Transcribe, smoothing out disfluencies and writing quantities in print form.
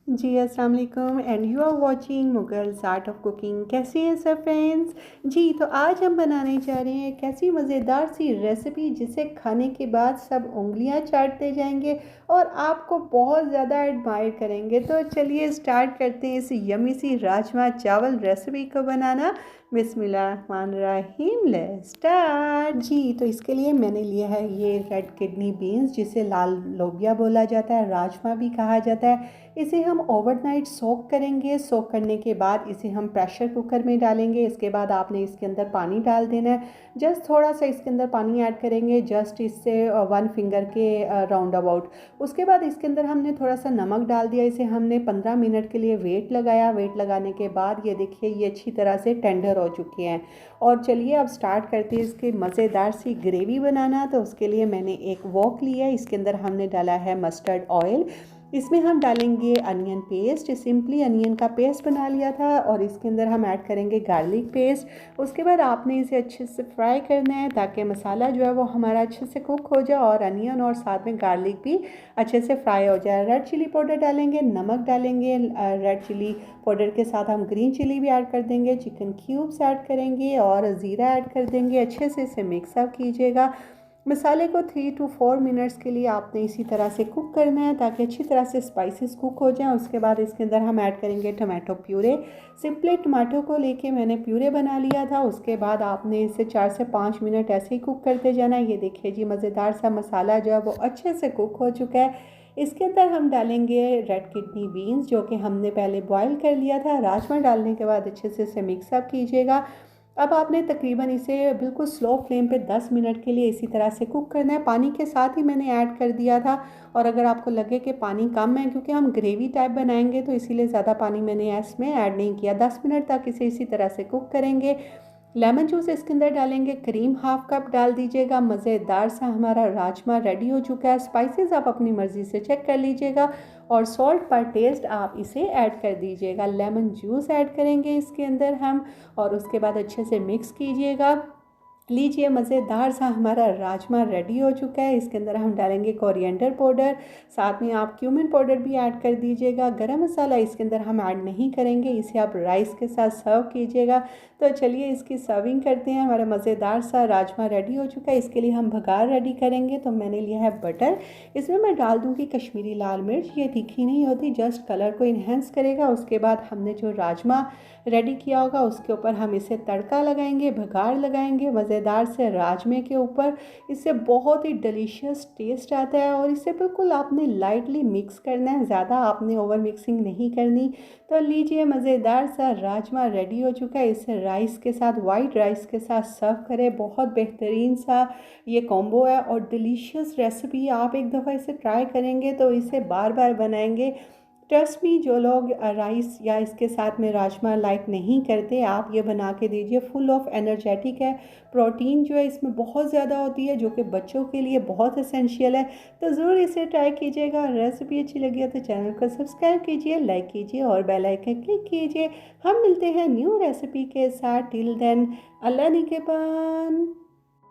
जी अस्सलाम वालेकुम and you are watching Mughals art of cooking. कैसे हैं सब फ्रेंड्स? जी तो आज हम बनाने जा रहे हैं एक ऐसी मज़ेदार सी रेसिपी जिसे खाने के बाद सब उंगलियां चाटते जाएंगे और आपको बहुत ज़्यादा एडमायर करेंगे। तो चलिए स्टार्ट करते हैं इस यमी सी राजमा चावल रेसिपी को बनाना। बिस्मिल्लाहिर्रहमानिर्रहीम, लेट्स स्टार्ट। जी तो इसके लिए मैंने लिया है ये रेड किडनी बीन्स, जिसे लाल लोबिया बोला जाता है, राजमा भी कहा जाता है। इसे हम ओवरनाइट सोक करेंगे। सोक करने के बाद इसे हम प्रेशर कुकर में डालेंगे। इसके बाद आपने इसके अंदर पानी डाल देना है। जस्ट थोड़ा सा इसके अंदर पानी ऐड करेंगे, जस्ट इससे 1 फिंगर के राउंड अबाउट। उसके बाद इसके अंदर हमने थोड़ा सा नमक डाल दिया। इसे हमने 15 मिनट के लिए वेट लगाया। वेट लगाने के बाद ये देखिए ये अच्छी तरह से टेंडर हो चुके हैं। और चलिए अब स्टार्ट करते हैं इसकी मज़ेदार सी ग्रेवी बनाना। तो उसके लिए मैंने एक वॉक लिया। इसके अंदर हमने डाला है मस्टर्ड ऑयल। इसमें हम डालेंगे अनियन पेस्ट। सिंपली अनियन का पेस्ट बना लिया था। और इसके अंदर हम ऐड करेंगे गार्लिक पेस्ट। उसके बाद आपने इसे अच्छे से फ्राई करना है ताकि मसाला जो है वो हमारा अच्छे से कुक हो जाए और अनियन और साथ में गार्लिक भी अच्छे से फ्राई हो जाए। रेड चिली पाउडर डालेंगे, नमक डालेंगे। रेड चिली पाउडर के साथ हम ग्रीन चिली भी ऐड कर देंगे। चिकन क्यूब्स ऐड करेंगे और ज़ीरा ऐड कर देंगे। अच्छे से इसे मिक्सअप कीजिएगा। मसाले को 3 to 4 मिनट्स के लिए आपने इसी तरह से कुक करना है ताकि अच्छी तरह से स्पाइसेस कुक हो जाएं। उसके बाद इसके अंदर हम ऐड करेंगे टमाटो प्यूरे। सिंपली टमाटो को लेके मैंने प्यूरे बना लिया था। उसके बाद आपने इसे 4 से 5 मिनट ऐसे ही कुक करते जाना है। ये देखिए जी मज़ेदार सा मसाला जो है वो अच्छे से कुक हो चुका है। इसके अंदर हम डालेंगे रेड किडनी बीन्स, जो कि हमने पहले बॉईल कर लिया था। राजमा डालने के बाद अच्छे से इसे मिक्सअप कीजिएगा। अब आपने तकरीबन इसे बिल्कुल स्लो फ्लेम पे 10 मिनट के लिए इसी तरह से कुक करना है। पानी के साथ ही मैंने ऐड कर दिया था। और अगर आपको लगे कि पानी कम है, क्योंकि हम ग्रेवी टाइप बनाएंगे तो इसीलिए ज़्यादा पानी मैंने इसमें ऐड नहीं किया। 10 मिनट तक इसे इसी तरह से कुक करेंगे। लेमन जूस इसके अंदर डालेंगे, क्रीम हाफ कप डाल दीजिएगा। मज़ेदार सा हमारा राजमा रेडी हो चुका है। स्पाइसेस आप अपनी मर्ज़ी से चेक कर लीजिएगा और सॉल्ट पर टेस्ट आप इसे ऐड कर दीजिएगा। लेमन जूस ऐड करेंगे इसके अंदर हम और उसके बाद अच्छे से मिक्स कीजिएगा। लीजिए मज़ेदार सा हमारा राजमा रेडी हो चुका है। इसके अंदर हम डालेंगे कोरिएंडर पाउडर, साथ में आप क्यूमिन पाउडर भी ऐड कर दीजिएगा। गरम मसाला इसके अंदर हम ऐड नहीं करेंगे। इसे आप राइस के साथ सर्व कीजिएगा। तो चलिए इसकी सर्विंग करते हैं। हमारा मज़ेदार सा राजमा रेडी हो चुका है। इसके लिए हम भगार रेडी करेंगे। तो मैंने लिया है बटर। इसमें मैं डाल दूँगी कश्मीरी लाल मिर्च। ये तीखी नहीं होती, जस्ट कलर को इन्हेंस करेगा। उसके बाद हमने जो राजमा रेडी किया होगा उसके ऊपर हम इसे तड़का लगाएंगे, भगार लगाएंगे मज़ेदार से राजमे के ऊपर। इससे बहुत ही डिलीशियस टेस्ट आता है। और इसे बिल्कुल आपने लाइटली मिक्स करना है, ज़्यादा आपने ओवर मिक्सिंग नहीं करनी। तो लीजिए मज़ेदार सा राजमा रेडी हो चुका है। इसे राइस के साथ, वाइट राइस के साथ सर्व करें। बहुत बेहतरीन सा ये कॉम्बो है और डिलीशियस रेसिपी। आप एक दफ़ा इसे ट्राई करेंगे तो इसे बार बार बनाएंगे। ट्रस्ट मी, जो लोग राइस या इसके साथ में राजमा लाइक नहीं करते, आप ये बना के दीजिए। फुल ऑफ एनर्जेटिक है। प्रोटीन जो है इसमें बहुत ज़्यादा होती है, जो कि बच्चों के लिए बहुत एसेंशियल है। तो ज़रूर इसे ट्राई कीजिएगा। रेसिपी अच्छी लगी है तो चैनल को सब्सक्राइब कीजिए, लाइक कीजिए और बेल आइकन क्लिक कीजिए। हम मिलते हैं न्यू रेसिपी के साथ। टिल देन, अल्लाह निगहबान।